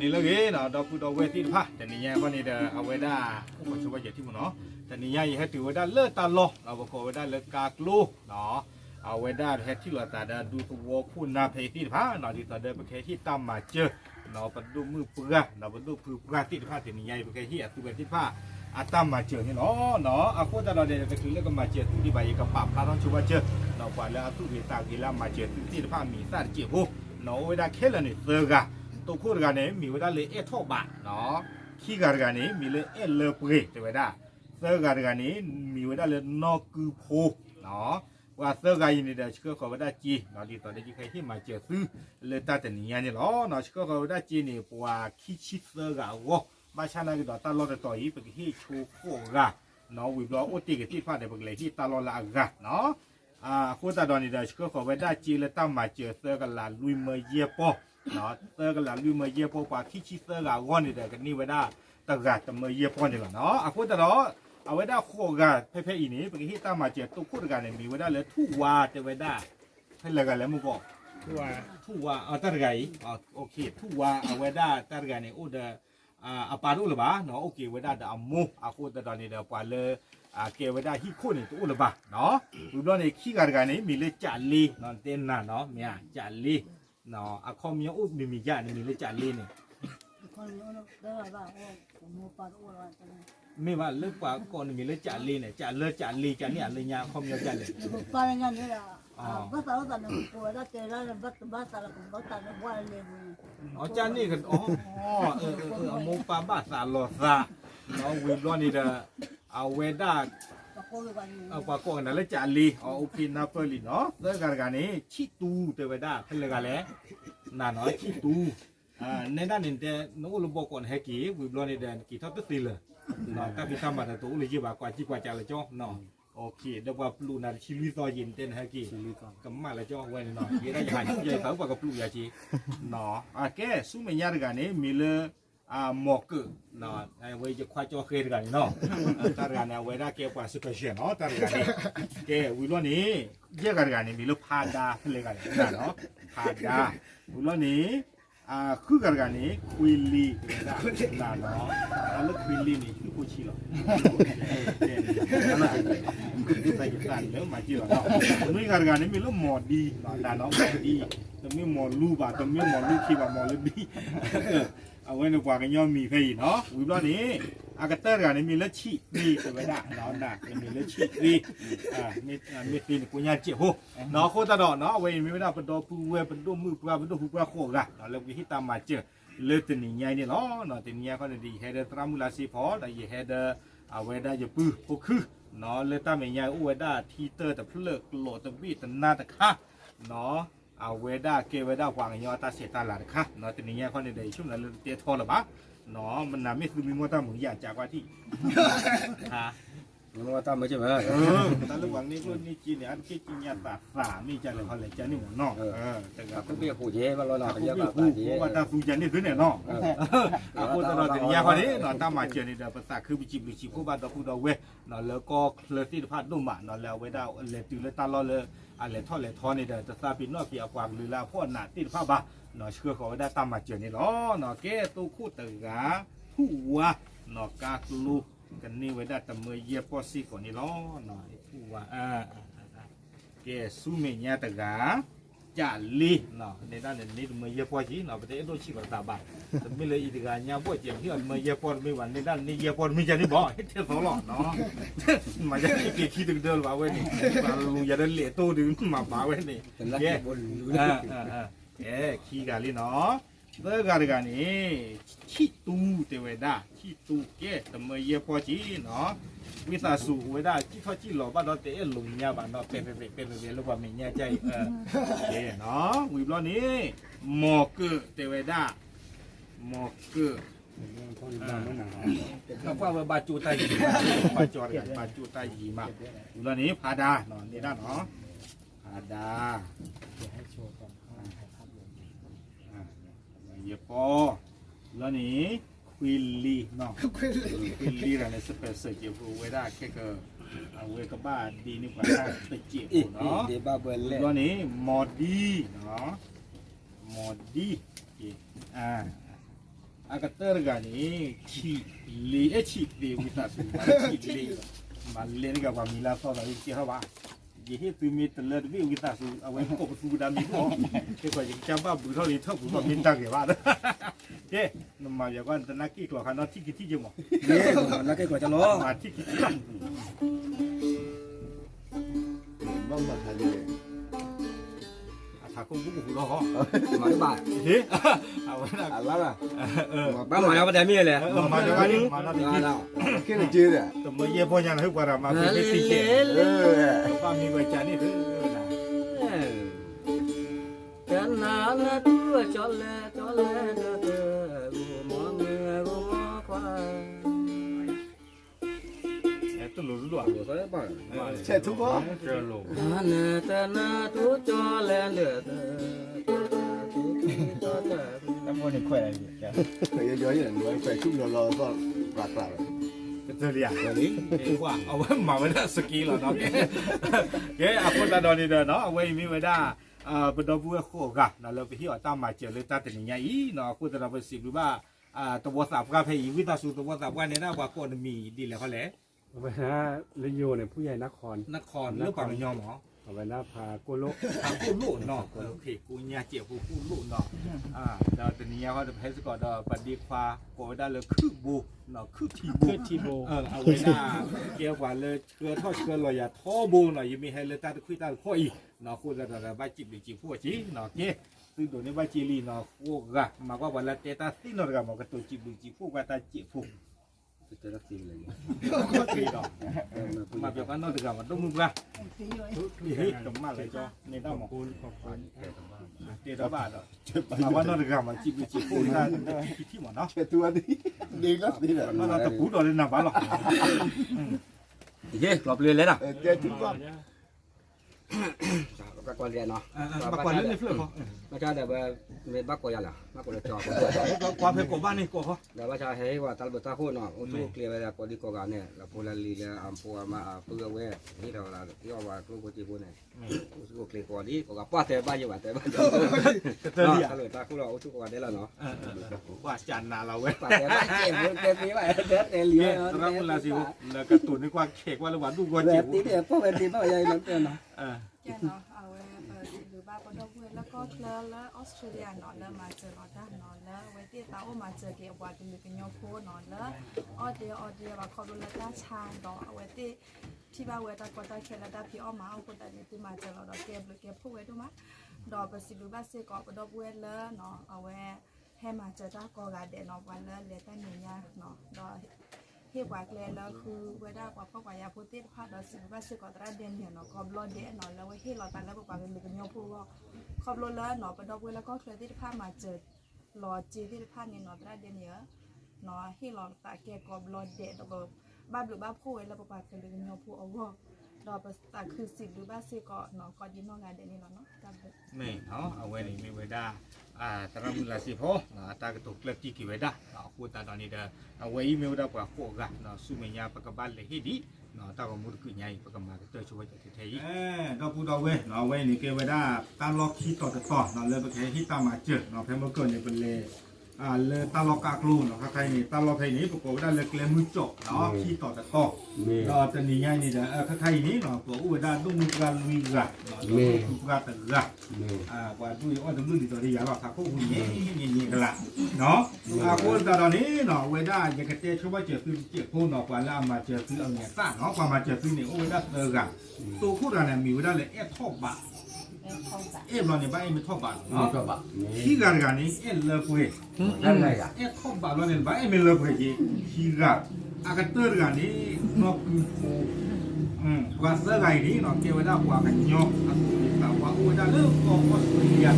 นี่เลยเนาะดอกพูดเอาไว้ที่ผ้าแต่นี่ยังก็นี่เด้อเอาไว้ได้ผู้คนช่วยที่มันเนาะแต่นี่ยังให้ถือไว้ได้เลิศตาโลเราบอกไว้ได้เลิศกากลูเนาะเอาไว้ได้ให้ที่เราตาได้ดูตัวคุณนาเพที่ผ้าเนาะที่ตาเดินไปแค่ที่ตามมาเจอเนาะปัดดูมือเปลือกเนาะปัดดูเปลือกที่ผ้าแต่นี่ยังไปแค่ที่ตัวเป็นที่ผ้าอาตามมาเจอนี่เนาะอาโคตรเราเดินไปคือเรื่องก็มาเจอที่ใบกับปากพาต้องช่วยเจอเนาะกว่าแล้วตู้ที่ตากีฬามาเจอที่ผ้ามีสารเจียวเนาะไว้ได้แค่ละนี่เสือกะตัวคู่กันเนี่ยมีไว้ได้เลยท่อบะเนาะขี้กันเนี่ยมีเลยเลเปรย์ไว้ได้เสือกันเนี่ยมีไว้ได้เลยนอกือโพเนาะว่าเสือกันนี่เดี๋ยวเชื่อเขาไว้ได้จีเนาะที่ตอนนี้ใครที่มาเจอซื้อเลยตาแต่นี่เนี่ยเนาะเชื่อเขาไว้ได้จีนี่ปัวขี้ชิดเสือกันวะมาชนะกันต่อตลอดต่ออีเป็นที่โชว์โคกันเนาะวิบล้อโอติกันที่พลาดในเป็นเลยที่ตลอดละกันเนาะคู่ตาดอนนี่เดี๋ยวเชื่อเขาไว้ได้จีเลยตั้งมาเจอเสือกันละลุยเมย์เย่ปอเนาะเตอร์กันหลังดูมาเยี่ยพอปาที่ชิเตอร์กันก้อนนี่เด็กกันนี่ไว้ได้ตะกัดตะมาเยี่ยพอนี่แหละเนาะพูดแต่เนาะเอาไว้ได้โคกันเพ่ๆอีนี้เป็นที่ตั้งมาเจอตัวพูดกันเนี่ยมีไว้ได้เลยทุวาจะไว้ได้ให้เลยกันแล้วมึงบอกทุวาเอาตะไกโอเคทุวาเอาไว้ได้ตะไกเนี่ยโอ้เดอาปารุหรือเปล่าเนาะโอเคไว้ได้แต่อามูพูดแต่ตอนนี้เดี๋ยวปาเลยเกี่ยวไว้ได้ที่คู่นี่ตัวหรือเปล่าเนาะดูด้วยในขี้กันนี่มีเลยจัดลีนอนเต้นน่ะเนาะมีจัดลีเนาะอะคอมยังอุบมีญาติมีเลยจัดลีเนี่ยไม่ว่าเลิกกว่าก่อนมีเลยจัดลีเนี่ยจัดเลยจัดลีจัดเนี่ยเลยยาคอมยังจัดเลยปาร์งานนี่แหละภาษาเราแต่หนึ่งตัวได้เจอได้ภาษาเราของเราแต่ละวันเลยอ๋อจัดนี่กันอ๋อโมปาบ้าสาลอซาเนาะวิบล้อนี่เด้อเอาเวด้าปากกนั่นเลยจัดลีอ๋อโอเคนาเปลีเนาะเลิกกันนี่ชิตูเตเวด้าเป็นเลยกันแหละน่าเนาะชิตูในด้านนี้แต่น้องลูกบอกก่อนให้กี่วิบล้อนี่เด้อกี่ทอดตัวตีเลยเนาะถ้าพี่ทำมาแต่ตัวเลยจีบกว่าจีกว่าจ่าเลยจ้อเนาะโอเคเดี๋ยวว่าปลูกนั่นชิลิซอยินเต้นให้กี่ก็มาเลยจ้อไว้เนาะยี่ได้ยังไงยี่เขาบอกกับปลูกยาจีเนาะแกสู้ไม่ยากกันนี่มีเลยหมอกเนาะไอ้ไว้จะคว้าจ้อเคยกันเนาะตากันเนี่ยไว้ได้เกี่ยวกับสเปเชียลเนาะตากันนี่แกวิบล้อนี่เยอะกันนี่มีเลยพาดาเลยกันเนาะพาดาวิบล้อนี่คือกันนี่ควิลลี่นะเนาะแล้วควิลลี่นี่คือผู้ชี้หรอคือใส่กันแล้วมาจีหรอเนาะมีกันนี่มีลูกหมอดีนะเนาะหมอดีแต่ไม่หมอลูบะแต่ไม่หมอลูคีบะหมอลูบีเอาไว้ในกว่ากันย่อมมีเพย์เนาะวิบล้อนี้อากาเตอร์กันนี่มีเลือดฉีดดีเป็นไว้ได้เนาะได้มีเลือดฉีดดีมีตีนกุญแจเจี๊ยบเนาะโคตรดอกเนาะเอาไว้มีไม่ได้เป็นตัวผู้เวเป็นตัวมือเป็นตัวผู้ปลาโคกันเนาะแล้ววิธีตามมาเจอเลือดตีนใหญ่เนี่ยเนาะตีนใหญ่เขาเนี่ยดีเฮเดอร์ตรามุลาซีพอแต่ยี่เฮเดอร์เอาไว้ได้จะปื้อพวกคือเนาะเลือดตามใหญ่เอาไว้ได้ทีเตอร์แต่เพลิกโหลดแต่บีแต่หน้าแต่ข้าเนาะเอาไว้ได้เกไว้ได้วางยอตาเสียตาหลานค่ะเนาะตีนใหญ่เขาเนี่ยได้ช่วงนั้นเตี้ยทอหรือเปล่าเนาะมันน่ะไม่คือมีมัวตาหมูอยากจากว่าที่ฮะมันว่าตามไม่ใช่ไหมตาลูกหวังนี่รุ่นนี้จีนเนี่ยอันที่จีนเนี่ยตัดสามีจันเลยเขาเลยจันนี่หมดเนาะแต่ก็ต้องเบี้ยผู้เย่มาเราหน่อยเยอะกว่าผู้ว่าตาฟูจันนี่ด้วยเนี่ยเนาะพูดตลอดถึงยาคนนี้เนาะตามมาเจอนี่เดี๋ยวภาษาคือบิจิผู้บ้านตะพูดเอาเว้เนาะแล้วก็เลติพัดนุ่มอ่ะเนาะแล้วไว้ได้เลยตื่นเลยตาล้อเลยอะไรทอดเลยทอนี่เดี๋ยวจะซาปินนอกเกี่ยวกับหรือลาพ่อหนาติดผ้าบ้าเนาะเชื่อเขาได้ตามมาเจอนี่เนาะแกตู้คู่ตึกะผู้ว่าเนาะกากลูกันนี่ไว้ได้แต่เมื่อเยี่ยปอซี่ก่อนนี่เนาะผู้ว่าแกสู้เมียตึกะจ่าลีเนาะในด้านนี้เมื่อเยี่ยปอจีเนาะประเทศโดนชีวตาบ้าแต่ไม่เลยอีกการเนี่ยพวกเจียมที่เมื่อเยี่ยปอไม่หวันในด้านนี้เยี่ยปอไม่จะนี่บ่เที่ยวสองหลอดเนาะมาจะเกี่ยขี้ตึกเดินมาเว้ยนี่มาลุงอย่าเดินเละตู้ดึงมาป่าเว้ยนี่แกขี้กันลีเนาะเลิกกันนี่ขี้ตูเตวด้าขี้ตูแกแต่เมื่อเยี่ยพอจีเนาะวิสาสูเวด้าที่เขาจีหล่อบ้านเราเตะลุงเนี่ยบ้านเราเป็นลูกว่าไม่เนี่ยใจเนาะวิบล้อนี้หมอกเตวด้าหมอกเขาว่าบาจูไตยีบาจอดกันบาจูไตยีมาวิบล้อนี้พาดาเนาะนี่ด้านเนาะพาดาเยปอแล้วนี่ควิลลี่เนาะควิลลี่อะไรสเปซเจียบไว้ได้แค่ก็เอาไว้กับบ้านดีนี่กว่าไปเจียบเนาะแล้วนี่มอดีเนาะมอดี ากาเตอร์กันนี่ชีลีชีลีวิตาสุชีลีมาเล่นกับว่ามีลาซอสอะไรที่เขาว่ายี่ห้อตัวมีตลอดวิตาสุเอาไว้กบสูดามีก็ที่ว่าอย่างจำว่าบุตรลีเท่าบุตรมินตาเกี่ยวว่าเฮ้นมาอย่างว่านักกีฬาเขานอที่กี่ที่จังหวะ เนี่ยนักเก็ตกว่าจะล้อ มาที่กี่ บ้างมาทะเล ถ้าคนบุกหัวเราะ มาที่บ้าน เฮ้เอาไว้นะ อะไรล่ะ บ้านหมายว่าแต่มีเลย มาจากไหนมาหน้าที่ แค่จืดอ่ะ แต่เมื่อเยี่ยมพ่อยังให้กว่ามาเป็นตีเกป้ามีไว้ใจนี่เด้อนะ กันนาละตัวจอลเลเด้อกูมองเมื่อกูมองควา เอ้ตัวหลุดด้วย กูใส่บ้าน เช็ดทุกคน เจอหลุด นาตานาตัวจอลเลเด้อ แล้วมันนี่ค่อยอะไรเนี่ย เคยย้อยอย่างน้อยเคยชุ่มรอก็หลัก เจอเรียงนี้เอ้ว่าเอาไว้มาไว้สกีเหรอเนาะเก๋อาคนตาดอนนี่เด้อเนาะเอาไว้มีไว้ได้เป็นดอกบัวโคกะนะเราไปที่ตามมาเจอเลยตาแต่เนี่ยอีเนาะคนตาเราไปสิบหรือว่าตัวสาบกาเพย์วิตาสูตัวสาบกันเนี่ยนะว่าคนมีดีแล้วเขาแหละ เอาไว้นะลิโยเนี่ยผู้ใหญ่นคร นครหรือเปล่าไม่ยอมหรอ เอาไว้นะพาโกโล ทางผู้ลูกเนาะโอเคกูเนี่ยเจียวผู้ลูกเนาะดาวตัวนี้เขาจะให้สกอดปฏิควาโกได้เลยคือบูเนาะคือทีโบเอาไว้หน้าเกี่ยวกับเลยเกลือทอดเกลือลอยอย่าท้อบูเนาะยังมีให้เลยตาตะคุยตาข้ออีเนาะคุณจะได้ใบจิบหรือจิบพวกจีเนาะเก้ซึ่งตัวนี้ใบจีรีเนาะพวกกะมาว่าวันละเตตาซินอร์กะมากระตุ้นจิบหรือจิบพวกกะตาจิบพวก จะรักสิ่งเลย ก็ตีดอกมาเกี่ยวกันนอกจากมันต้องมึงกะเฮ้ยกำมาเลยจ้ะในด้ามของคุณขอบคุณเตะบ้าเนาะมาว่านอกจากมันจิบหรือจิบพวกนั้นที่หมดเนาะ ๆเช็ดตัวนี้ดีก็ดีแหละ มันเราตะปูดเลยนะบ้าหรอก เฮ้ยกรอบเรียนเลยนะ เช็ดทุกคน ก็ก่อนเรียนเนาะ มาก่อนเล่นในเฟื่องเขา ไม่ใช่แต่ว่าไม่บักกว่าอย่างละบักกว่าจอด ความเพลงของบ้านนี่ก็เขา แต่ว่าจะให้ว่าตัลบตาโคเนาะอุตุเคลียร์ไปแล้วก็ดีกว่าเนี่ยแล้วพอละลีแล้วอัมพัวมาเพื่อเว้นี่เราละที่ว่าลูกกูจีบุเนี่ยอุตุเคลียร์ก่อนดีก็ป้าแต่บ้านอยู่บ้านแต่บ้านเนาะตัลบตาโคเราอุตุก่อนได้แล้วเนาะ ว่าจันนาเราเว้ย ป้าแต่บ้านเจ็บเจ็บนี้ว่าเด็ดเลี้ยง แล้วเวลาสิวแล้วกระตุ้นนี่กว่าเค้กว่าระหว่างดูกว่า เด็ จิ๋ ด ว ตีเด็ดพ่อเป็นตีพ่อใหญ่นั่นเนาะ แกเนาะเอาไว้หรือบ้าปนดอกเวแล้วก็แล้วออสเตรเลียเนาะแล้วมาเจอเราได้เนาะแล้วไว้ที่ตาโอมาเจอเกี่ยวกับกันอยู่กันยอโพเนาะแล้วออเดียว่าเขาดูแลตาชาเนาะเอาไว้ที่บ้านไว้ตากดตาแคนาดาพี่อ้อมาเอาคนแต่เนี่ยที่มาเจอเราดอกเก็บหรือเก็บพวกไว้ดูมั้ยดอกไปสิหรือบ้าเสกปนดอกเวแล้วเนาะเอาไว้ให้มาเจอตากอกาเดนเนาะวันแล้วเลยตั้งเนี่ยเนาะดอกเที่ยวกว่าแกแล้วคือเวลากว่าพวกว่ายาพูดติดพาดสิว่าสึกอตราเดนเนี่ยเนาะก็บลอดเดนเนาะแล้วที่เราตันแล้วบอกว่าเป็นกันยอพูดว่าขอบรถแล้วเนาะประดอกเวแล้วก็เคยติดพามาเจอรอจีติดพาเนี่ยเนาะตราเดนเยอะเนาะที่เราตาแกก็บลอดเดนแล้วก็บ้าหรือบ้าพูดแล้วบอกว่าเป็นกันยอพูดเอาว่าเราตาคือสิหรือบ้าสิก็เนาะก็ยินน้องงานเดนนี่เนาะกันไม่เนาะเอาไว้นี่ไม่ไว้ได้ตรามุลาสิพ่อตากระตุกเล็กที่กี่ไว้ได้พูดตาตอนนี้เด้อเอาไว้ไม่ได้กว่าโคกะเนาะสุเมียปากบ้านเลยให้ดีเนาะตากมุดขึ้นใหญ่ปากมาก็เตยช่วยจะเทยเราพูดเอาไว้เนาะไว้นี่เกไว้ได้ตาล็อกที่ต่อเนาะเลยไปแค่ที่ตามาเจอเนาะเพิ่มเกินเนี่ยเป็นเลยเลยตาล็อกกากลูเนาะใครนี่ตาล็อกใครนี่ปรากฏได้เลยเกลมือจบเนาะที่ต่อเราจะนี่ไงนี่เด้อใครนี่เนาะตัวอุดาดุมุการลุยกะเนาะลุยกะตะกะกว่าดุยอ้อดุยดีตัวนี้อย่าหรอกถ้าคู่หุ่นนี่กันละเนาะคนตอนนี้เนาะเวด้าอยากจะเจอช่วยเจอคือเจอคู่เนาะกว่าแล้วมาเจอคือเอาเนี่ยซ่าเนาะกว่ามาเจอคือเนี่ยโอ้เวด้าเตอร์กันตัวคู่เราเนี่ยมีเวด้าเลยทอบะเราเนี่ยบ้าไม่ทอบะเนาะที่กันนี่เลิกเว้ยทอบะเราเนี่ยบ้าไม่เลิกเว้ยที่กันอากาศเตอร์กันนี่นอกกว่าเสื้อไงนี่เนาะเกี่ยวกับว่ากันยอกอันนี้แต่ว่าโอ้ได้เลิกก็ออสเตรเลีย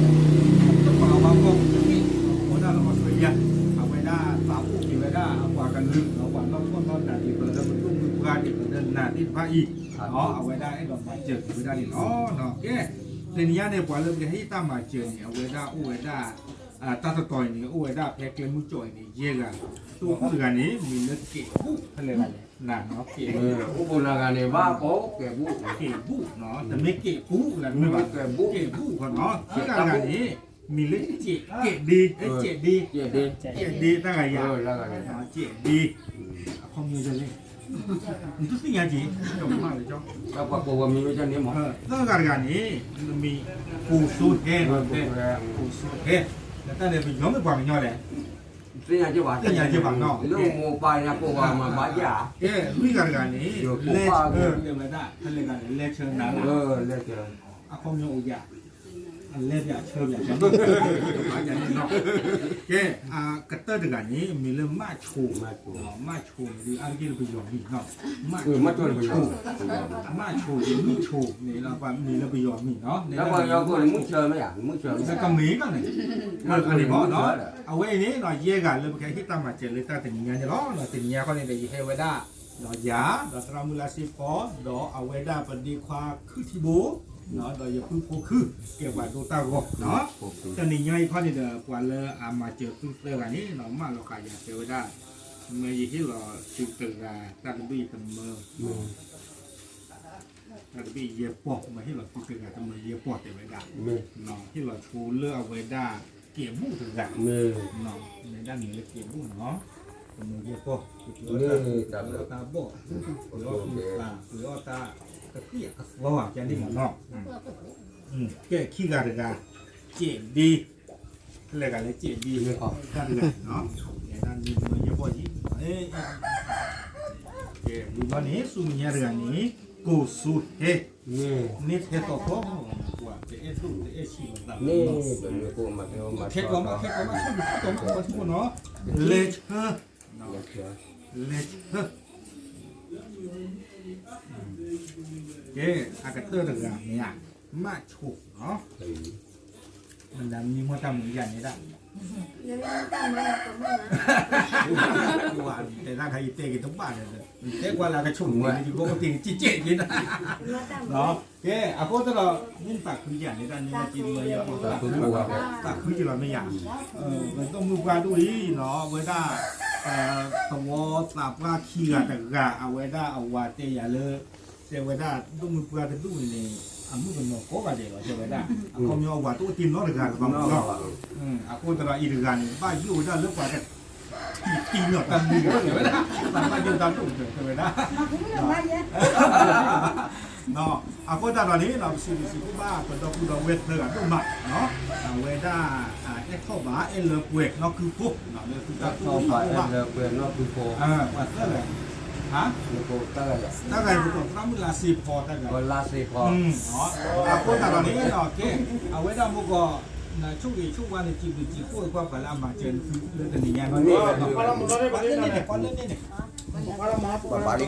ต้องบอกว่าก็นี่โอ้ได้ออสเตรเลียเอาไว้ได้สาวผู้กี่ไว้ได้ว่ากันลึกเอาว่านอกก้นนอกหนาที่เปิดแล้วมันรุ่งรุ่งการที่เปิดหนาที่พระอีกเนาะเอาไว้ได้ไอ้ดอกไม้เจอไว้ได้นี่เนาะเนาะแกเรื่องนี้เนี่ยกว่าเริ่มจะให้ตั้งมาเจอเนี่ยเอาไว้ได้โอ้ไว้ได้ตาตะต่อยนี่โอ้ไว้ได้แพ็กเกมมุ้งจ่อยนี่เยอะกันตัวคู่กันนี้มีเลือดเกะผู้ทะเลกันน่ะเนาะเกะ อุปนากาเนี่ยว่าโป๊เก็บบุ เกะผู้เนาะแต่ไม่เกะผู้นะไม่ว่าเกะผู้คนเนาะที่การงานนี้ มีเล็กเจดีเจดี เจ็ดเดือน เจดีตั้งไงยา แล้วก็ เจดีข้อมูลจะเล่นมันทุกสิ่งอย่างจีจบมากเลยจ้อง แล้วก็กูว่ามีไม่ใช่นี้หมอ ตั้งการนี้มีกูสูดเฮนกูสูดเฮนแล้วตั้งแต่เป็นย้อมไม่กว่ามันย่อแหละ สิ่งอย่างที่ว่าเรื่องโมไปนะกูว่ามาบ้าจ่า ลุยการนี้เล่เรียกว่าได้ท่านเรียกการเล่เชิงนั้น เลิกเจอ อาคมโยอุยะเล่อย่าเชิงอย่างนั้นอย่างนี้เนาะแกกระเตอร์การนี้มีเรื่องมาชูมาชูหรืออะไรที่เราไปยอมมีเนาะมาชูมาชูมีชูนี่เราไปมีเราไปยอมมีเนาะ แล้วก็ยังกูมึงเจอไหมอ่ะมึงเจอไหม แล้วก็มีกันเลยอันนี้บอกเนาะเอาไว้นี้หน่อยเย่กันเลยแค่ที่ตามมาเจอเลยตั้งแต่งานจะร้อนแต่งานเขาเนี่ยจะให้ไว้ได้ดอกยาดอกตรามุลาซีพอดอกเอาไว้ได้ปฏิควาคือที่บูเนาะดอกอย่าพึ่งโคคือเกี่ยวกับตัวตากเนาะแต่นี่ยังเขาเนี่ยเดี๋ยวกว่าเลยอามาเจอพึ่งเจอกันนี้เนาะมาเราขายยาเจอไว้ได้เมื่อยี่ที่เราจุดตึงกันตั้งบีตั้งมือตั้งบีเยี่ยปอกมาที่เราจุดตึงกันตั้งมือเยี่ยปอกเต็มไว้ได้เนาะที่เราชูเลือกเอาไว้ได้เกี่ยวมุ่งถึงกันเนาะในด้านนี้เลยเกี่ยวมุ่งเนาะมือเยี่ยปอกหรือตาบอดหรือตากระเทียกระว่าแกนี่หมดเนาะแกขี้การกันเจ็บดีอะไรกันเลยเจ็บดีเลยกันเลยเนาะในด้านนี้มือเยี่ยปอกยี่แกดูวันนี้สุมีเรื่องนี้กูสูดเฮนี่เทต่อพ่อว่าจะสูดจะชีมันต่าง นี่เป็นกูมาเที่ยวมา เทก็มาช่วยทุกคนเนาะเลชเฮเลชเฮอากาศเตอร์ต่างๆเนี่ยมาฉุกเนาะมันดันมีมาทำเหมือนกันนี่ได้ยังไม่ตั้งเลยตัวมึงนะ ว่าแต่ถ้าใครเตะกันทุกบ้านเลยเตะว่าเรากระชุ่มเลยอยู่ก็ติงจีเจ๊ยินเนาะอาโคตรเรายิ่งปากคืออย่างนี้ด้านนี้มากินเลยอ่ะปากคือจะเราไม่อยากมันต้องมือว่าด้วยเนาะเวลาตัวสับว่าขี้กะแต่กะเอาไว้ได้เอาว่าเตะอย่าเลยเตะไว้ได้ต้องมือว่าจะดูนี่อามือเป็นนกก็เดี๋ยวเตะไว้ได้เขามีเอาว่าตัวตีนน้อยกันบางเนาะอาโคตรเราอีกกันบ้าอยู่ได้เลือกว่าจะตีนหนวดตันดีก็เดี๋ยวนะตันมาอยู่ตันตุ้งเดี๋ยวนะเนาะอาโคตรตอนนี้เราซื้อผู้บ้าเป็นตัวผู้ดาวเวทเนอร์ตุ้งหมัดเนาะเวด้าเอ็กเข้าบ้าเอ็นเลิฟเวกเนาะคือปุ๊บเนาะเนี่ยคือการตู้บ้าเปลี่ยนนอกคือโค ว่าเท่าไหร่ฮะ โคตั้งแต่ ตั้งแต่บุกน้ำมือลาซีพอตั้งแต่ คนลาสีพอ เนาะอาโคตรตอนนี้เนาะเก๋เอาไว้ด้ามุกก็นะช่วงวันในจีบจีพูดความกันแล้วมาเจอเรื่องนี้ไงมันนี่พอเราหมดแล้วเรื่องนี้เนี่ยพอเรื่องนี้เนี่ยบาลี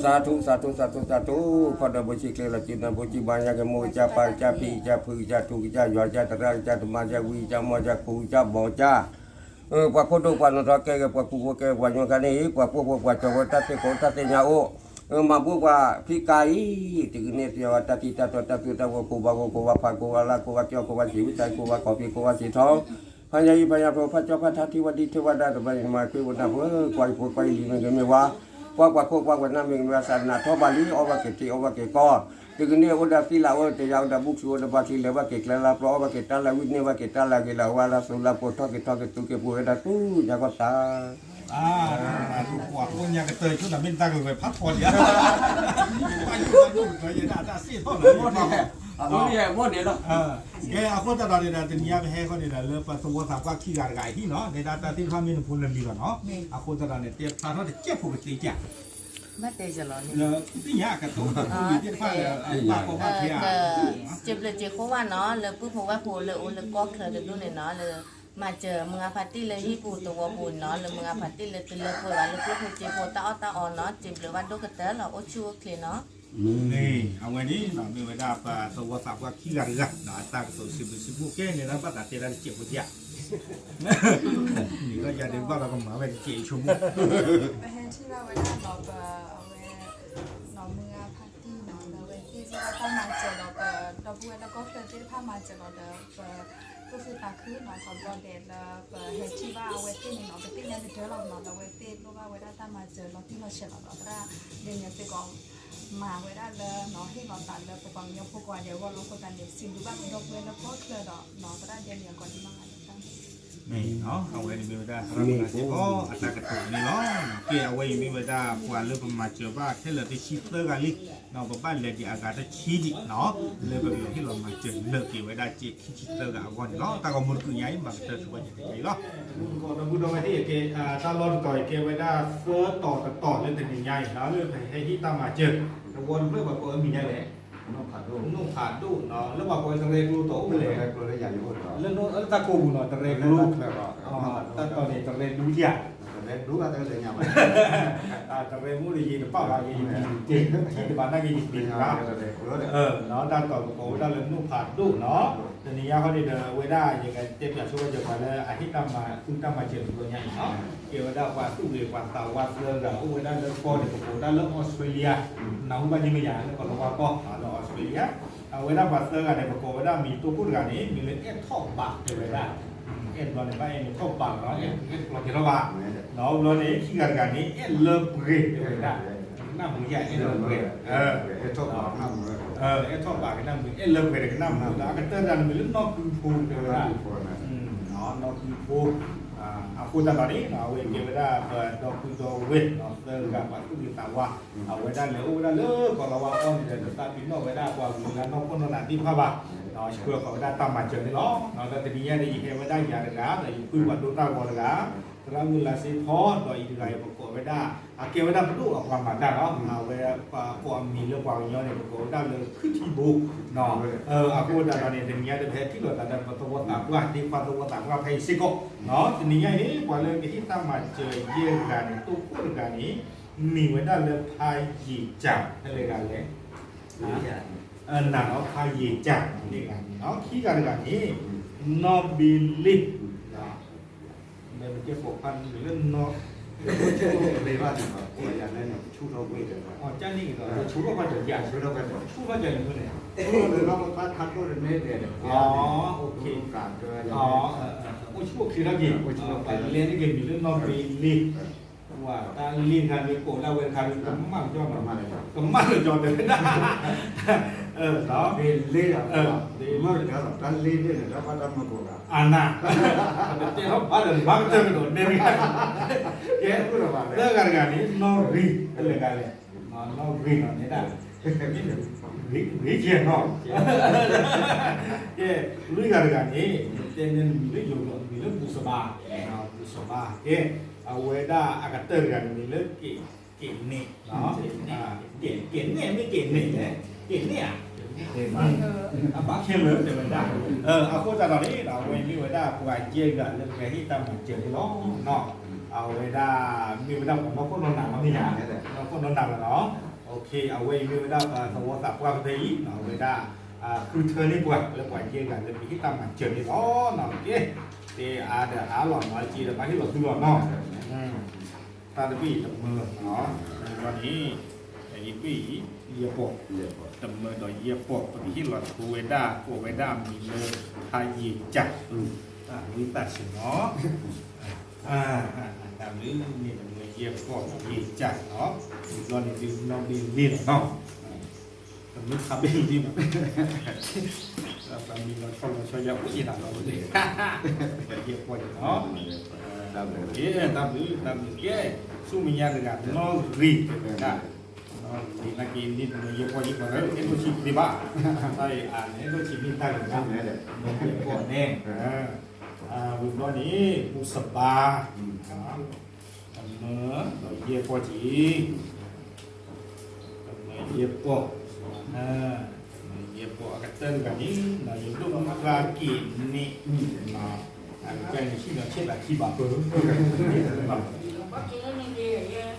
สาธุสาธุสาธุสาธุพอดบุชิเคลจิตนะบุชิบาญะกโมจะปาจะปีจะพือจะทุกจะยอจะตระจะธรรมจะวิจะมจะคูจะบ่จะปะโคตุปะนทะเกกปะกูเกปะญกันนี้ปะปูปะจวตะเตโกตะเตญาโอมาบุกว่าพิกายติกเนติวตติตะตตะตุตะโกกูบะโกกูวะภะกูวะละกูวะเจ้ากูวะชีวิตใจกูวะขอปีกูวะสีทองพญายิพญาพระพระเจ้าพระทัตถิวัดีเทวดาตบะมาคือวันนั้นควายควายลีมันก็ไม่ว่าว่าโคกว่าวันนั้นมีวาสนาทบาลีอวะเกติอวะเกกอติกเนอุดาฟิลาโอเตยาวดาบุกชัวดาบาทิเลวะเกกลาลาโปรวะเกตาลาวิเนวะเกตาลาเกลาวาลาสุลาโปทอเกทอเกตุเกปูเอดาตุยากษาถูกกว่าคนยังกระเตยชุดนั้นไม่ตั้งเลยพัดผ่อนอย่างไปอยู่กันดูเลยอย่าด่าซีท่อเลยหมดเนี่ยหมดเนี่ยเนาะแกเอาคนตลอดเนี่ยแต่เนี่ยไปให้เขาเนี่ยเริ่มประสบความว่าขี้การไก่ที่เนาะในด้านที่เขามีพูนเรื่องดีกว่าเนาะเอาคนตลอดเนี่ยเตี้ยพาเขาจะเจ็บปกติจ้ะไม่เตะจะร้อนเนี่ยที่ยากกันตัวเตี้ยพาเลยปากของเทียเจ็บเลยเจ็บเพราะว่าเนาะเลยปุ๊บเพราะว่าผูเลยอุ้นเลยก็เคยดูเนี่ยเนาะเลยมาเจอมึงอาพัตติเลยที่ปูตัวปูเนาะเลยมึงอาพัตติเลยตัวเลยปุ๊บว่าเลยปุ๊บเจ็บปวดตาอ่อนเนาะเจ็บเลยว่าดูกระเตะเราโอชูโอเคเนาะนี่เอาไว้นี่เรามีเวลาปะตัวสับว่าขี้กันกันนะตั้งตัวสิบบุกเก้เนี่ยนะป้าตัดเตะได้เจ็บปวดยานี่ก็อย่าดึงว่าเราก็มาไปเจ็บชุ่มไปให้ที่เราไว้ได้เราเอาไว้เราเมื่อพาร์ตี้เนาะเราไว้ที่เราเข้ามาเจอเราเราพูดแล้วก็เคยที่พามาเจอเราก็คือตาคือเนาะเขาบอกเด็ดเฮที่ว่าเอาไว้ที่นี่เนาะไปที่นี่จะเจอเราเนาะเราไว้ที่เพราะว่าไว้ได้ตามมาเจอเราที่เราเชื่อเราแต่เรียนอย่างที่ก่อน มาไว้ได้เลยเนาะที่เราตัดเลยปกป้องยกพวกก่อนเดี๋ยวว่าลูกคนตันเด็กสิ่งดูบ้านเป็นดอกเบี้ยแล้วก็เคลือดอกเนาะก็ได้เดือนเดียวก่อนที่มาจ้ะนี่เนาะเอาไว้มีเวลาครับอ๋ออัตรากระตุกนี่เนาะเกี่ยวเอาไว้มีเวลากว่าเริ่มมาเจอว่าแค่เราได้ชิปเตอร์กันลิเนาะบ้านเลยที่อากาศจะชี้ดิเนาะเลยแบบที่เรามาเจอเลิกเกี่ยวไว้ได้จีชิปเตอร์กันก่อนเนาะแต่ก็มือคือใหญ่บางเตอร์ช่วยอย่างไรเนาะก็ต้องพูดตรงที่เกี่ยวตลอดต่อยเกี่ยวไว้ได้เฟิร์ต่อเรื่องแต่ใหญ่แล้วเรื่องให้ที่ตามมาเจอแต่วนเรื่องแบบมีใหญ่เลยนุ่งขาดดูเนาะแล้วบอกว่าตะเรกรูโตไปเลยเรื่องนู้นตะกูเนาะตะเรกรูอ๋อตอนนี้ตะเรกรูยาตะเรกมูดีจีนเปล่าอะไรจีนจริงที่บ้านนั่งจีนดีครับเนาะด้านต่อโกด้านเรื่องนุ่งขาดดูเนาะตอนนี้เขาได้เดินไว้ได้ยังไงเจ็บอยากช่วยจะไปเลยอาทิตย์ตามมาคุณตามมาเจอตัวใหญ่เนาะเกี่ยวกับด้านว่าตู้เรือว่าเต่าว่าเรือกับอุ้ยด้านเรือโกเด็กโกด้านเรือออสเตรเลียน้องบ้านยังไม่ใหญ่แล้วก็เราว่าก็เราออสเตรเลียเอาไว้ด้านว่าเรือกับเด็กโกไว้ด้านมีตัวพูดกันนี้มีเรื่องท่อปากเกี่ยวไว้ได้เราในบ้านมีท่อปากเนาะเราจะระบาดเนาะเราเนี่ยขี้กันนี้เลิกเรียนเกี่ยวไว้ได้น้ำมือใหญ่เลิกเรียนท่อปากน้ำมือท่อปากน้ำมือเลิกเรียนน้ำมือแล้วก็เตือนกันมีเรื่องนอกคือพูดเกี่ยวไว้ได้เนาะนอกคือพูดพูดตอนนี้เนาะเวเกี่ยวไว้ได้ดอกคือตัวเวทเนาะเติมกับวัตถุดิบต่างว่าเอาไว้ได้เลยได้เลยก็เราว่าก้อนเดือนตาปีนอกไว้ได้กว่าเวลานอกคนนานที่ผ้าบ่าเนาะเพื่อเขาได้ตามมาเจอในล้อเนาะแต่ทีนี้ได้ยินไว้ได้ยาเด็กแต่ยังคุยวันดูตาก่อนนะแล้วเวลาสิพอโดยอีกไรประกอบไว้ได้เกี่ยวไว้ได้ประตูออกความหมายได้เนาะเอาไว้ความมีเรื่องความย้อนในประกอบได้เลยขึ้นที่บุกเนาะเอาพูดได้ตอนนี้ทีนี้ได้แพ้ที่เราแต่ประตูต่างว่าที่ประตูต่างว่าให้สิโกเนาะทีนี้นี่กว่าเลยที่ตามมาเจอเยี่ยมกันตู้พูดกันนี้มีไว้ได้เลยพายยีจับอะไรกันเลยหนังเอาพายยีจับนี่กันเนาะขี้กันกันนี้นอบิลิตเดี๋ยวมันจะปกพันหรือเรื่องนอเลยว่าอย่างนั้นชูเราเวทอ๋อจ้านี่ก็ชูเราก็จะอยากชูเราก็จะอย่างนี้อ๋อโอเคอ๋อโอ้ชูคือเราเกี่ยวเรียนนี่เกี่ยวกับเรื่องนอบิลิตว่าตาลีนการมีโกเราเวรการมีกำมั่งจ้องมาเลยกำมั่งจ้องเดินได้เนาะเล่มื่อเดี๋ยวตาลีนเนี่ยแล้วก็ทำมาโกกันอันน่ะเจ้าบ้านบ้านเจอกันโดนเนี่ยแกพูดว่าเรื่องการนี้นอรีอะไรกันเลยนอรีนนี่ได้รีเจียนเนาะแกรู้การนี้เจนมีเรื่องอยู่มีเรื่องบุษบาบุษบาแกเอาไว้ได้อากาศเตอร์กันมีเรื่องเก่งนี่เนาะเก่งเนี่ยไม่เก่งนี่เก่งเนี่ยบ้าเข้มเลยแต่ไม่ได้เอาโคตรตอนนี้เราไว้มีไว้ได้กว่าเจียกันเรื่องแกที่ตามเจียที่ล้อเนาะเอาไว้ได้มีไว้ได้ของเราคนนอนหนักมาที่ไหนเราคนนอนหนักแล้วเนาะโอเคเอาไว้มีไว้ได้สวัสดิ์กว่าประเทศเอาไว้ได้คือเธอนี่ปวดแล้วกว่าเจียกันจะมีที่ตามเจียที่ล้อเนาะโอเคแต่เดี๋ยวหล่อนน้อยจีแต่ไปที่หล่อนตัวเนาะตาตะบี้ตับมือเนาะวันนี้ยี่ปีเยียปกตับมือต่อเยียปกปฏิทินหลักโคเวด้ามีเลยทายยีจักวิตัดสิเนาะตามนี้นี่ตับมือเยียปกยีจักเนาะตอนนี้ดิน้องดินดินเนาะตับมือขับเป็นดินตับมือเราช่วยยับที่หลังเราเลยเยียปกเนาะตามนี้แกสู้มีอย่างกันน้องรีนะdi lagi ni dia pun ni pun itu chip di ba sai itu chip ni tak kan dia pun ni bukan ni musabah dia pun dia pun akan terkan ni itu lagi ni kan ni dah cek lagi ba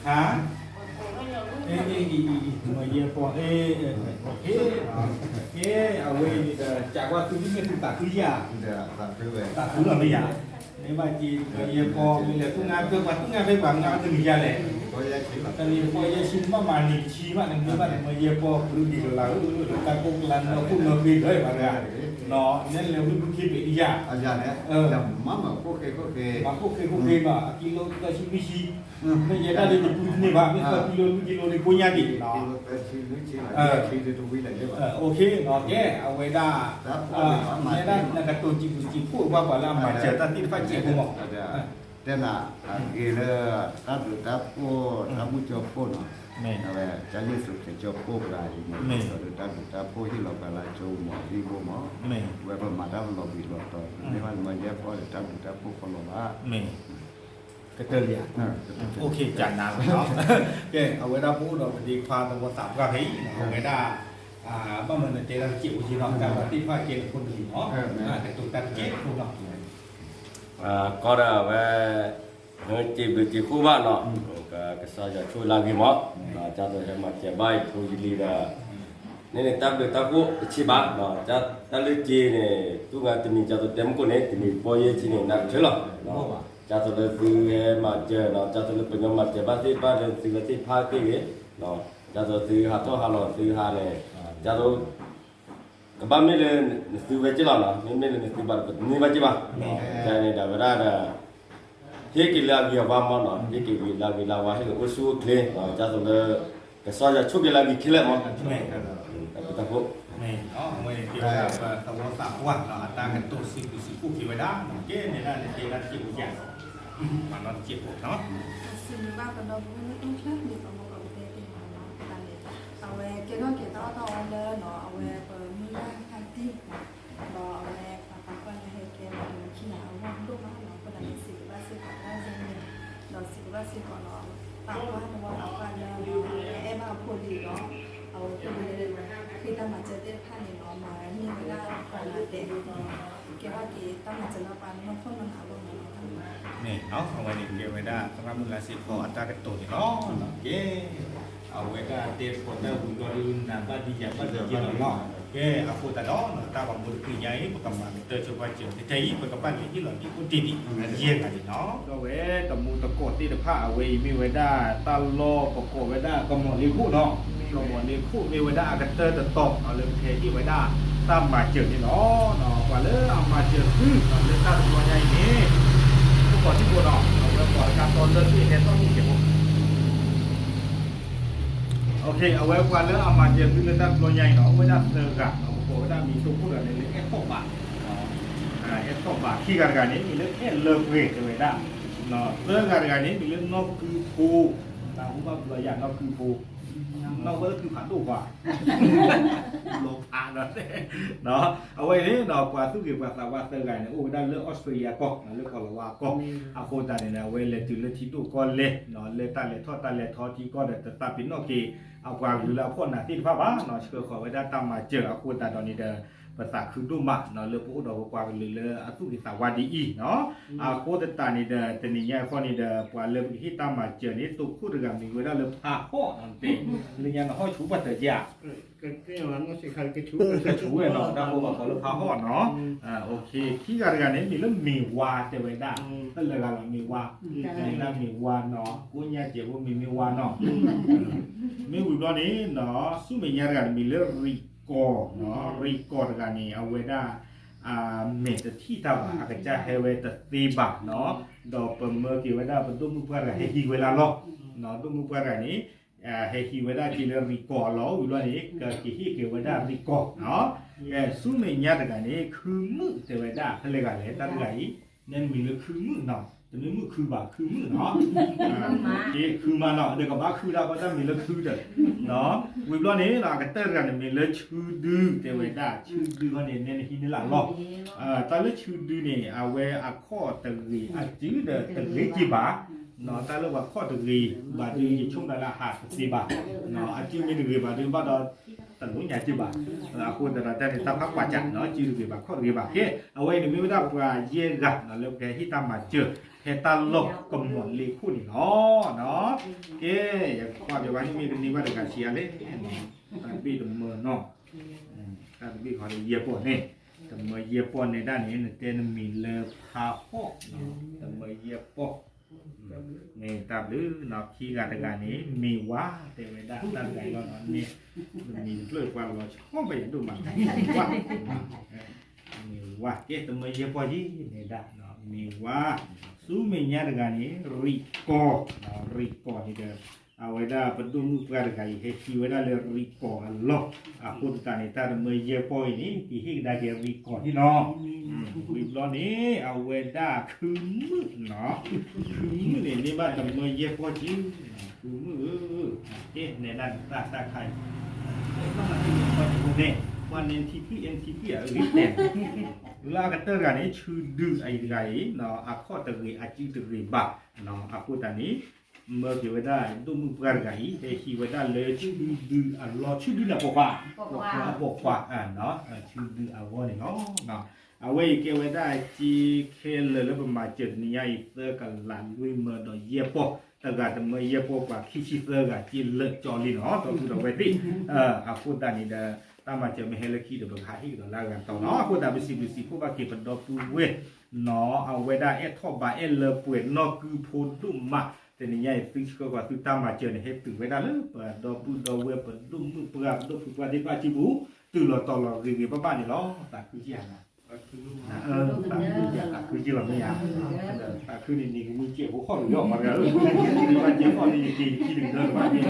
ha mà giờ còn ở quê thì trả qua tôi biết cái tạ cứ già tạ cứ là bây giờ nếu mà chỉ giờ còn bây giờ tôi nghe cơ quan tôi nghe với bạn nghe từ già này ตอนนี้พอจะชิมประมาณนี้ชีมาหนึ่งมื้อมาเยี่ยพอรู้ดีแล้วการกงลันเราพูดเราดีเลยมาเลยเนาะนั่นเราดูคลิปอีกอย่าง อาจารย์เนี่ยจำมั่งโอเค มาพวกเคมากิโลก็ชิมิชิไม่ใช่ได้เลยพูดนี่ว่าไม่ก็กิโลในปุญญาดิเนาะโอเคเนาะแกเอาไว้ได้ไม่ได้นั่นก็ตัวจีพูดว่าก่อนแล้วมาเจอตอนที่ไฟเจ็บผมบอก แต่น่ะกีเลตัดตับโป้ตับมุจโป้เนาะอะไรจะยิ่งสุดจะจบโป้ปลายมั้ยตับโป้ที่เราไปลายโจมอที่โบมอเว็บมาดามเราบิดเราต่อในวันมันเยอะพอตับโป้คนละว่าก็เตอร์เรียโอเคจานน้ำเนาะแกเอาไว้ได้พูดเราดีความตัวสามก็ให้เอาไว้ได้บ้านมันเจริญจิ๋วจีนแต่ว่าที่ว่าเจริญคนอื่นเนาะแต่ตัวการเจ็บพวกเราก็ได้เว้ยจีบจีคู่บ้านเนาะก็สายจะช่วยลากิมั้งจะตัวจะมาเจ็บใบทุยลีดาเนี่ยตับเด็กตับกูชิบะเนาะจะตัดเลยจีเนี่ยทุกงานที่มีจะตัวเต็มกูเนี่ยที่มีปอยจีเนี่ยนักเชื่อเนาะจะตัวเลยซื้อมาเจอเนาะจะตัวเลยเป็นมาเจ็บบ้านที่บ้านเลยซื้อที่พาร์ตี้เนาะจะตัวซื้อหาตัวหาหลอดซื้อหาเนี่ยจะตัวก็บ้านไม่เลยซื้อไว้จีหล่อเนาะไม่เลยซื้อบ้านก็นี่บ้านจีบ้าใช่เนี่ยเดี๋ยวเวลาเนี่ยเฮ้ยกินลาบิวบ้านมันเนาะเฮ้ยกินลาบิวลาวาให้กับอุสุเคลเนาะจะตัวเลยก็สอนจะชุบกินลาบิวเคลมั้งแต่ก็ปุ๊บไม่อ๋อไม่เกี่ยวกับตัวสามวันเนาะตากันตัวสิคู่คิดไว้ได้เนาะเกณฑ์เนี่ยได้เจริญจิ๋วอย่างมันนอนจิ๋วเนาะสิ่งบ้ากันเราไม่ต้องเชื่อมีสมองกับเด็กที่มันเนาะตอนนี้เอาไว้เกี่ยวกับเกี่ยวกับตัวเลยเนาะเอาไว้เปิดมีบ้านทันทีเราเอาไว้ปากกันให้เกี่ยวกับขี้หนาววันลูกน้องเราคนนั้นสิบว่าสิบก่อนได้ยังไงเราสิบว่าสิบก่อนเนาะปากว่าเราเอากันเลยเอ็มเอาพอดีเนาะเอาพอดีคือตั้งมาเจอเด็กท่านเนาะมานี่ไม่ได้ก่อนเด็กเกี่ยวกับกี่ตั้งมาเจอเราปานมันคนมันหาบ้างเนาะนี่เนาะเอาไว้นี่เกี่ยวไว้ได้สำหรับมูลค่าขออัตราการตัวนี่เนาะเย้เอาไว้ได้เตะผลได้บุญก็ดูน้ำบ้านดีอย่างบ้านดีเนาะเนาะเย้เอาพูดแต่เนาะตาบางบุญคือใหญ่ประกำมันเตอร์ช่วยเจียวใจยิ่งประกำมันที่หล่อที่คนตีนี่เยี่ยงกันเนาะก็เว้ตะมูตะโกดที่ตะผ้าเอาไว้มีไว้ได้ตาโลประกอบไว้ได้ก็หมดลิ้วเนาะก็หมดลิ้วมีไว้ได้กันเตอร์ตะตกเอาเลยเทที่ไว้ได้ตามมาเจียวนี่เนาะเนาะกว่าเลยเอามาเจียวเอาเลยตาตัวใหญ่นี่ก่อนที่บัวดอกเราเริ่มก่อนการตอนเริ่มที่เห็นต้องมีเก็บโอเคเอาไว้ก่อนแล้วเอามาเก็บที่เริ่มตั้งตัวใหญ่เนาะไว้ด้านเซอร์กันเอาโค้ด้านมีตัวพูดอะไรเล็กๆบาทบาทที่การนี้มีเรื่องเลิกเวทเลยได้เนาะเรื่องการนี้มีเรื่องนอกคือปูเราพูดว่าตัวอย่างนอกคือปูนอกก็คือผัดตู้กว่าโลภะเนาะเอาไว้นี่เนาะกว่าทุกอย่างกว่าสาวาเตอร์กันเนี่ยโอ้ได้เลือกออสเตรเลียก็เลือกกอลาวาก็อาโคตาเนี่ยเวลติเลทิดูก็เละเนาะเลตาเลทอตาเลทอที่ก็เดตตาปินโอเคเอากว่าอยู่แล้วพ่นน่ะที่ฟ้าบ้าเนาะเชื่อขอไว้ได้ตามมาเจออาโคตาตอนนี้เดภาษาคือดูมาเนาะเลือกผู้ดอกกว่าเป็นเลือกอาตุกิสาวาดีอีเนาะอาโคตานี่เดแต่นี่เนี่ยข้อนี้เดกว่าเลือกที่ตามมาเจอนี่ตุคู่เรื่องนี้เวลาเลือกพาข้อนั่นเองเรื่องนั้นข้อชูปัตเตอร์ยาก็อย่างนั้นก็ใช่ใครก็ชูชูเนาะดาวบอกเขาเลือกพาข้อเนาะโอเคที่การนี้มีเรื่องมีวาเจอไว้ได้นั่นเลยการมีวาในนั้นมีวาเนาะกูเนี่ยเจ้าว่ามีวาเนาะมีวิบลนี้เนาะสู้ไม่ยากกันมีเรื่องริโก้เนาะริโก้กันนี่เอาไว้ได้เมตที่ทำอาจจะให้เวทตีบะเนาะดอกเปิดเมื่อกี้ไว้ได้เป็นตัวมุกอะไรให้ฮีเวลาล้อเนาะตัวมุกอะไรนี้ให้ฮีเวลาที่เรื่องริโก้ล้อวิบลนี้ก็ที่ฮีเกี่ยวไว้ได้ริโก้เนาะสู้ไม่ยากกันนี่คือมือเจอไว้ได้อะไรกันเลยตั้งไหนนั่นมีเรื่องคือมือเนาะแต่เนื้อมือคือบ่าคือมือเนาะคือมาเนาะเดี๋ยวกับบ้าคือเราก็จะมีเรื่องคือเด็ดเนาะวิบล้อนี้เราก็เติร์กันมีเรื่องชื่อดื้อเทวดาชื่อดื้อเขาเนี่ยเนี่ยที่นี่หลังหรอกตอนเรื่องชื่อดื้อเนี่ยเอาไว้อาข้อตะกีจื้อเด็ดตะกีจีบ่าเนาะตอนเรื่องว่าข้อตะกีบาดื้อช่วงนั้นละ50 บาทเนาะจื้อไม่ดื้อบาดื้อบ้าดอตันรู้ใหญ่จีบ่าคุณแต่ละแต่ในตั้งพักปัจจัยเนาะจื้อดื้อบาข้อตะกีบ่าเฮ้เอาไว้ในไม่ได้ว่าเยี่ยกันเนาะเรื่องแกที่ตามมาเจอเฮตาลกกำหนดลีคู่นี่เนาะเอ๊ยอย่างความเดี๋ยววันนี้มีเป็นนี้ว่าเดี๋ยวการเชียร์เลยการบีดมือเนาะการบีขอเยียบปนนี่แต่เมื่อเยียบปนในด้านนี้เนี่ยเต้นมีเลือพาหอกแต่เมื่อเยียบปน นี่ตาหรือเนาะขี้การการนี้มีว่าแต่ไม่ได้ตั้งใจเราเนาะนี่มีเรื่องความเราชอบไปดูมันว่ามีว่าเกตเมย์พอดีนี่ได้เนาะมีว่าสู้มีเนี้ยการนี้ริโก้เนาะริโก้นี่เด้อเอาไว้ได้ประตูมือการกันเฮ้ยไว้ได้เลยริโก้อัลล็อกพูดตานี่ตาเมย์พอนี้ที่ฮิได้เกี่ยวริโก้ที่น้องริบล้อนี้เอาไว้ได้คือมือเนาะคือมือนี่บ้านกับเมย์พอดีคือมือเอ๊ะในด้านตาใครเนี่ยวันนี้NTP อ่ะริบแต่ลากระเตอร์กันนี้ชื่อดื้อไอ้ไรเนาะอาข้อตะรีอาจิตะรีบ้าเนาะอาพูดตานี้เมื่อกี้ว่าได้ดูมือปากกันอีแต่ที่ว่าได้เลยชื่อดื้ออัลลอชื่อดื้อละปกว่าเนาะชื่อดื้ออัลลอเนี่ยเนาะเอาไว้เกี่ยวได้จีเคเลยแล้วประมาณเจ็ดนี้ไอ้เสือกันหลานด้วยเมื่อดอกเยี่ยปอแต่การเมื่อเยี่ยปอกว่าขี้ชิเสือกันจีเลิกจอลีเนาะต้องดูดอกไว้ที่อาพูดตานี้เด้อตามมาเจอไม่ให้เลิกขี้เดี๋ยวหาที่เดี๋ยวลากันต่อเนาะพูดตาบิสิพูดว่าเก็บเป็นดอกปูเว้เนาะเอาไว้ได้ทอบาเลิกป่วยนอกคือพูดดุมาแต่นี่ยัยฟิกก็ว่าตุตามมาเจอในเฮ็ดตึกไว้ได้เลยเปิดดอกปูดอกเว้เปิดดุมือเปลือกดอกปูว่าที่ป้าจิบูตื่นหลอดตลอดรีบ้านนี่เนาะตาคือเจียนะตาคือเจียตาคือจีหลอดไม่ยาตาคือนี่ก็มือเจียหัวข้อหรือยอมมาแล้วนี่ว่าเจียข้อนี่กี่ดึงเดินมาเนี่ย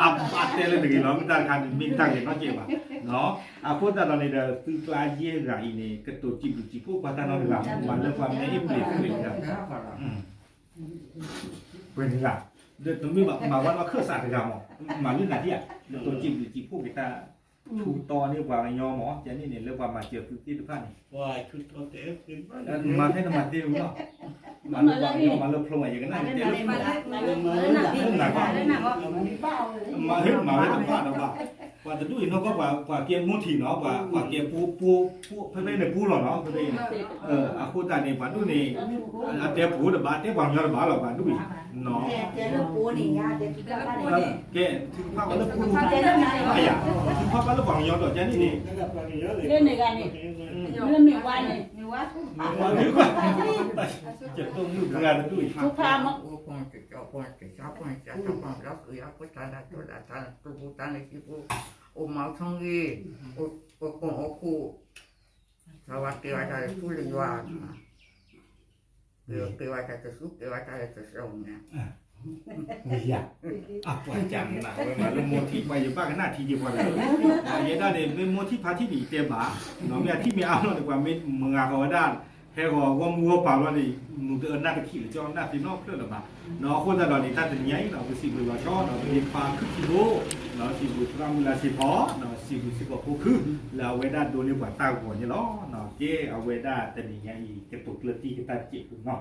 อัดเตเลยหนึ่งเนาะมีตาคันมีตาเห็นเนาะเจียบ่เนาะพูดแต่เราในเดือดตึกลายเยี่ยไรนี่กระตุ้นจิบพวกพัฒนาเรื่องมันเรื่องความไม่เปลี่ยนครับเป็นไงเดี๋ยวต้องมีมาว่าเครื่องสาธารณะมาเรื่องไหนที่อ่ะตัวจิบพวกกีตาชูตอนี่กว่าไอ้ยอหมอเจนี่เนี่ยเรื่องว่ามาเจอคือที่ทุกท่านนี่ ว่าชุดตัวเต็ม มาให้น้ำมันเดียวเนาะมันว่ายอมาเริ่มโผล่อย่างนั้นเดี๋ยวมาให้มาให้ต้องพลาดเอาบ้ากว่าจะดูอีกเนาะก็กว่าเกียร์มุทีเนาะกว่าเกียร์ปูเพื่อนเนี่ยปูหรอเนาะเพื่อนอาคูตาเนี่ยกว่าดูนี่อาเตียปูเดบ้าเตียกวางยอดบ้าหรอกว่าดูอีกเนาะแกเริ่มปูนี่ยาเดี๋ยวคิดว่าแกถึงภาพว่าเริ่มปูอะไรอ่ะถึงภาพว่าเริ่มวางยอดดอกแกนี่นี่เล่นในกันนี่เล่นมีวันนี่มีวันจะต้องดูงานดูอีก ทุกพามา o mau thongi o ku sawati wa ta ku le wa ke wa ta su ke wa ta ta song na อย่าปล่อยจังนะเวลาเราโมที่ไปอยู่บ้านก็หน้าที่ดีกว่าเลยยังได้เนี่ยเป็นโมที่พาที่ดีเต็มบ้าเนาะไม่ที่ไม่เอาเนาะดีกว่าไม่เมืองเขาด้านแค่ก็ว่ามัวป่าว่านี่มึงเดินหน้าตะขี้หรือจ้องหน้าที่นอกเพื่อนหรือเปล่าเนาะคนแต่เราเนี่ยถ้าจะย้ายเราไปสิบหรือว่าช่อเราไปพาขึ้นที่โลเนาะสิบบุตรเวลาสิพอเนาะสิบกว่าผู้คือแล้วเวลาโดนดีกว่าตาหัวเนี่ยเนาะเจ้เอาเวลาแต่นี่ยังอีกจะปลุกเลือดที่ตาเจ็บเนาะ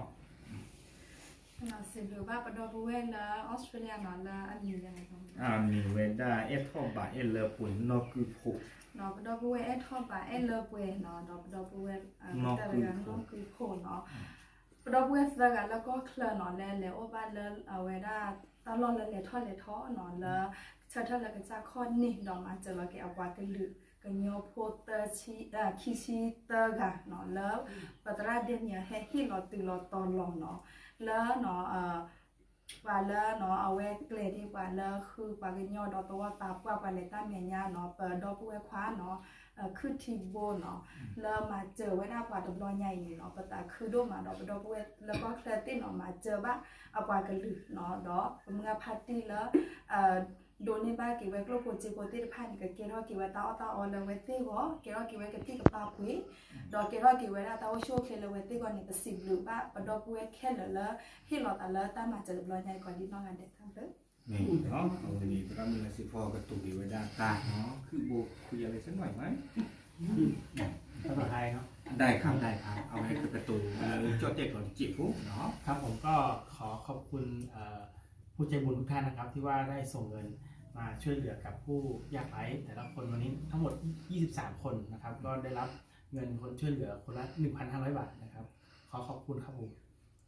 สิหรือว่าประดอบเวลออสเตรเลียนอนละอันนี้ยังไงครับมีเวลาทอบบาเลปุ่นนอกคือผูกเนาะประดอบเวทอบบาเลป่วยเนาะประดอบเวแต่ละอย่างนอกคือโคเนาะประดอบเวสละกันแล้วก็เคลื่อนนอนแล้วโอ้บ้านแล้วเอาไว้ได้ตลอดเลยทอดเลยท้อนอนแล้วเชิดแล้วก็จะข้อนี่ดอกมาเจอเราแกเอาไว้กันลึกกันโยโพเตอร์คีชีเตอร์ค่ะเนาะแล้วปัตตาเดียนเนี่ยให้ที่เราตื่นเราตอนลองเนาะแล้วเนาะว่าแล้วเนาะเอาไว้เกลดีกว่าแล้วคือปากกันโยดอกตัวตาปากเลยตาเมียเนาะเปิดดอกไว้คว้าเนาะคือทีโบเนาะแล้วมาเจอไว้หน้าปากดอกใหญ่เนาะปตาคือดูมาดอกไว้แล้วก็เคลตินออกมาเจอบ้าเอาปากกันลึกเนาะดอกเมื่อพาร์ตี้แล้วโดนในบ้านเกี่ยวกับโรคหัวใจปวดที่ผ่านกับเกี่ยวกับเกี่ยวกับตาอ่อนเลยเวทีก็เกี่ยวกับเกี่ยวกับที่กับตาปุยดอกเกี่ยวกับเกี่ยวกับตาว่าโชว์เคเลยเวทีก่อนนี่เป็นสิบหรือว่าประดอกปุยแค่เลยที่เราแต่ละตามาจะรอยใหญ่ก่อนที่น้องงานเด็ดทำเลยนี่เนาะเอาวันนี้เรามีอะไรสิพอกระตุกดีไว้ด้านตาเนาะคือโบคุยอะไรสักหน่อยไหมภาษาไทยเนาะได้ครับเอาให้กระตุกจดเจ็บก่อนจีบปุ๊บเนาะครับผมก็ขอขอบคุณผู้ใจบุญทุกท่านนะครับที่ว่าได้ส่งเงินมาช่วยเหลือกับผู้ยากไร้แต่ละคนวันนี้ทั้งหมด23คนนะครับก็ได้รับเงินคนช่วยเหลือคนละ 1,500 บาทนะครับขอขอบคุณครับผม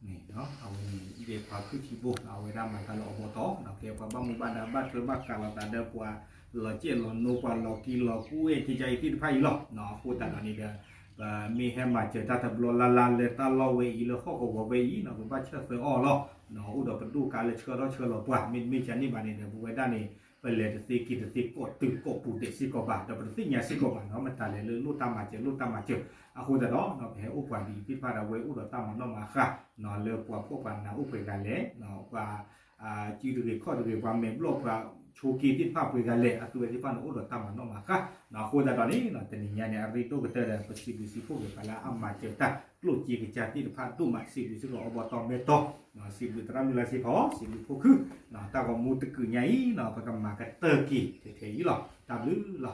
นี่เนาะเอาอีเดียความคือที่บุกเอาไว้ด้านหมายการเราอบตเราเกี่ยวกับบ้านหมู่บ้านบ้านเพื่อบ้านการเราแต่เดิมกว่าเราเจี๊ยเราโนกว่าเรากินเรากู้ที่ใจที่ไพ่หรอกเนาะพูดแต่ตอนนี้เด้อ มีแฮมาเจอตาตบลลาลาเลตาลอเวอีเลข้อก็ว่าเวอีเนาะบ้าเชื่อเฟออ้อลอเนาะอุดเป็นดูการเลยเชื่อเราเชื่อเราป่ะมีฉันนี่บานนี่เนี่ยบุเวด้านนี่เป็นเลยสิกินสิกดตึงกปูเตสิกบาแต่เป็นสิ่งยาสิกบาเนาะมันตาเลยลูกตามมาเจออาคุณแต่เนาะเนาะแห่อุปดีพิพาราเวอุดตามมันนมาค่ะเนาะเลือกพวกปันนะอุปการเลยเนาะว่าจีดูดีข้อดูดีความเมมโลกว่าชูกีที่ภาพคุยกันเลยตัวที่พันอุดตามมันนมาค่ะเนาะคุณแต่ตอนนี้เนาะแต่นี่เนี่ยริโตก็เจอได้ประสิทธิสิพวกเวลาอามาเจอตากลุ่มจีกิจที่พันตู้มาสิบิสิโลอบตอเมโตเนาะสิบิตรามิลาสิพอสิบิพวกคือเนาะตาก็มูตะกือใหญ่เนาะประกำมากระเตอร์กีเทๆยี่หรอตามลือหรอ